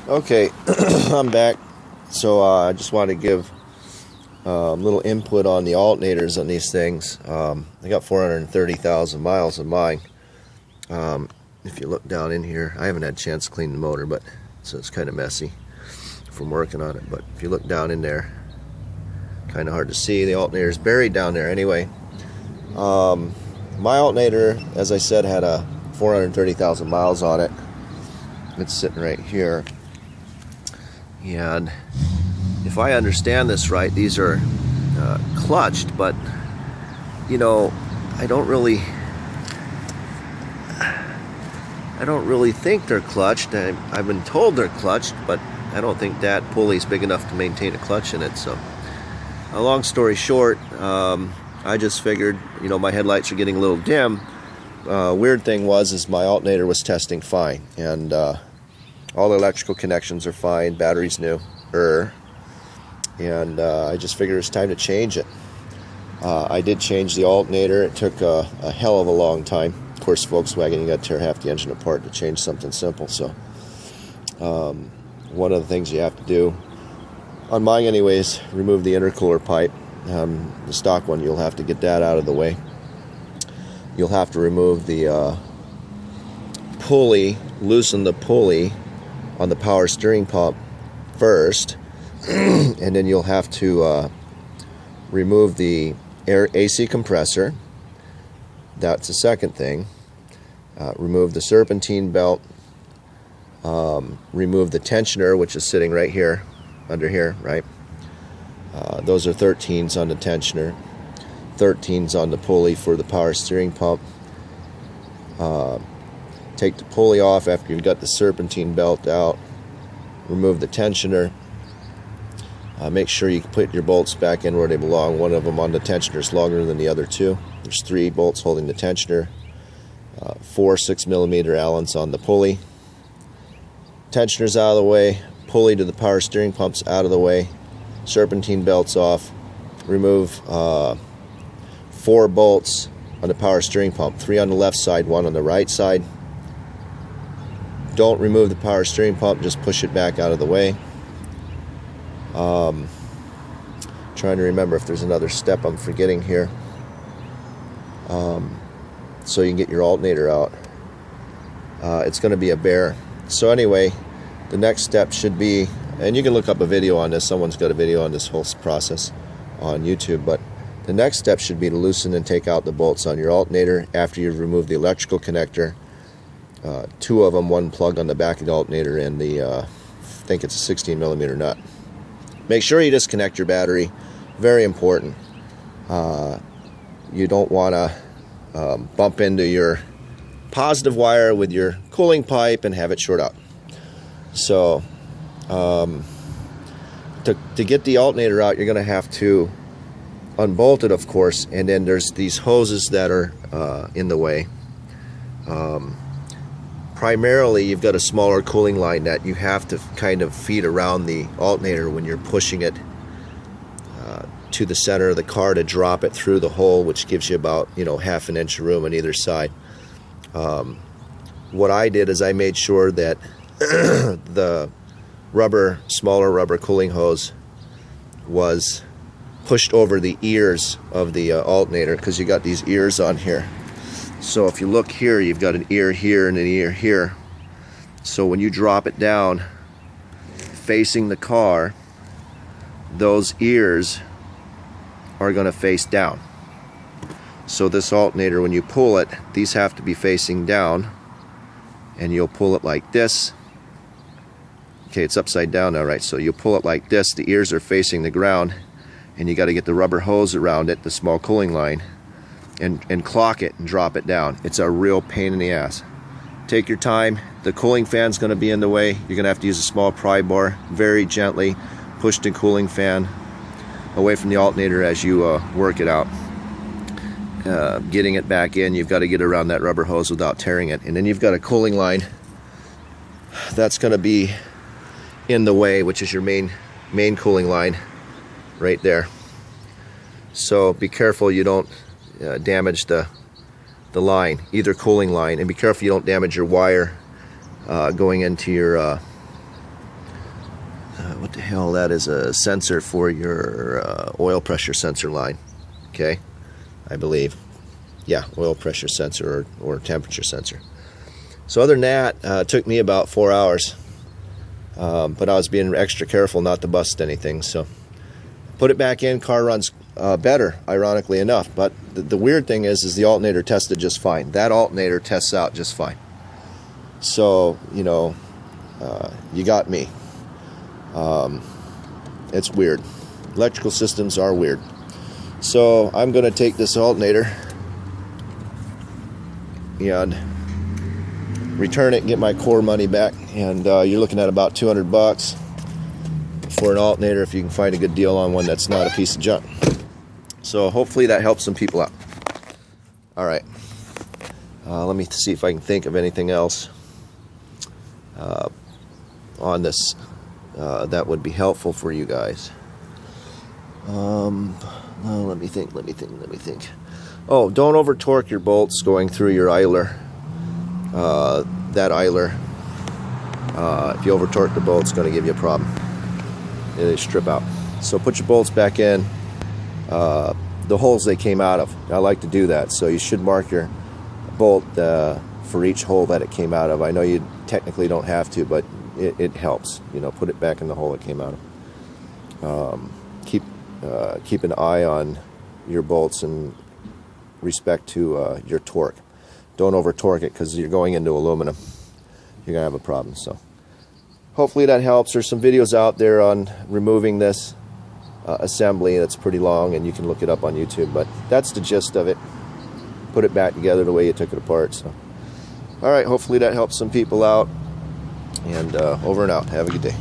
Okay, I'm back. So I just want to give a little input on the alternators on these things. I got 430,000 miles of mine. If you look down in here, I haven't had a chance to clean the motor, but so it's kind of messy from working on it. But if you look down in there, kind of hard to see. The alternator is buried down there. Anyway, my alternator, as I said, had a 430,000 miles on it. It's sitting right here. And if I understand this right, these are clutched, but you know, I don't really think they're clutched. I've been told they're clutched, but I don't think that pulley is big enough to maintain a clutch in it. So, a long story short, I just figured, you know, my headlights are getting a little dim. Weird thing was my alternator was testing fine, and all the electrical connections are fine, battery's new, and I just figured it's time to change it. I did change the alternator. It took a hell of a long time. Of course, Volkswagen, you got to tear half the engine apart to change something simple. So one of the things you have to do, on mine anyways, remove the intercooler pipe. The stock one, you'll have to get that out of the way. You'll have to remove the pulley, loosen the pulley on the power steering pump first, and then you'll have to remove the AC compressor. That's the second thing. Remove the serpentine belt. Remove the tensioner, which is sitting right here, under here, right? Those are 13s on the tensioner, 13s on the pulley for the power steering pump. Take the pulley off after you've got the serpentine belt out. Remove the tensioner. Make sure you put your bolts back in where they belong. One of them on the tensioner is longer than the other two. There's 3 bolts holding the tensioner. 4 6mm Allens on the pulley. Tensioner's out of the way. Pulley to the power steering pump's out of the way. Serpentine belt's off. Remove 4 bolts on the power steering pump. 3 on the left side, 1 on the right side. Don't remove the power steering pump, just push it back out of the way. Trying to remember if there's another step I'm forgetting here. So you can get your alternator out. It's going to be a bear. So anyway, the next step should be, and you can look up a video on this, someone's got a video on this whole process on YouTube, but the next step should be to loosen and take out the bolts on your alternator after you've removed the electrical connector. 2 of them, 1 plug on the back of the alternator, and the I think it's a 16mm nut. Make sure you disconnect your battery. Very important. You don't want to bump into your positive wire with your cooling pipe and have it short out. So to get the alternator out, you're going to have to unbolt it, of course, and then there's these hoses that are in the way. Primarily, you've got a smaller cooling line that you have to kind of feed around the alternator when you're pushing it to the center of the car to drop it through the hole, which gives you about, you know, half an inch of room on either side. What I did is I made sure that the smaller rubber cooling hose was pushed over the ears of the alternator, because you got these ears on here. So if you look here, you've got an ear here and an ear here. So when you drop it down facing the car, those ears are going to face down. So this alternator, when you pull it, these have to be facing down, and you'll pull it like this. Okay, it's upside down now, right? So you'll pull it like this. The ears are facing the ground, and you got to get the rubber hose around it, the small cooling line, and clock it and drop it down. It's a real pain in the ass. Take your time. The cooling fan's going to be in the way. You're going to have to use a small pry bar. Very gently push the cooling fan away from the alternator as you work it out. Getting it back in, you've got to get around that rubber hose without tearing it. And then you've got a cooling line that's going to be in the way, which is your main cooling line right there. So be careful you don't damage the line, either cooling line, and be careful you don't damage your wire going into your hell, that is a sensor for your oil pressure sensor line. Okay, I believe. Yeah, oil pressure sensor or temperature sensor. So other than that, it took me about 4 hours. But I was being extra careful not to bust anything. So put it back in, car runs better, ironically enough. But the weird thing is the alternator tested just fine. That alternator tests out just fine. So, you know, you got me. It's weird. Electrical systems are weird. So I'm going to take this alternator and return it and get my core money back. And you're looking at about 200 bucks for an alternator if you can find a good deal on one that's not a piece of junk. So hopefully that helps some people out. All right. Let me see if I can think of anything else on this that would be helpful for you guys. Let me think. Oh, don't over torque your bolts going through your idler. That idler, if you over torque the bolt, it's going to give you a problem. They strip out. So put your bolts back in the holes they came out of. I like to do that. So you should mark your bolt for each hole that it came out of. I know you technically don't have to, but it helps. You know, put it back in the hole it came out of. Keep an eye on your bolts in respect to your torque. Don't over torque it because you're going into aluminum. You're gonna have a problem. So hopefully that helps. There's some videos out there on removing this assembly that's pretty long, and you can look it up on YouTube, but that's the gist of it. Put it back together the way you took it apart. So all right, hopefully that helps some people out, and over and out. Have a good day.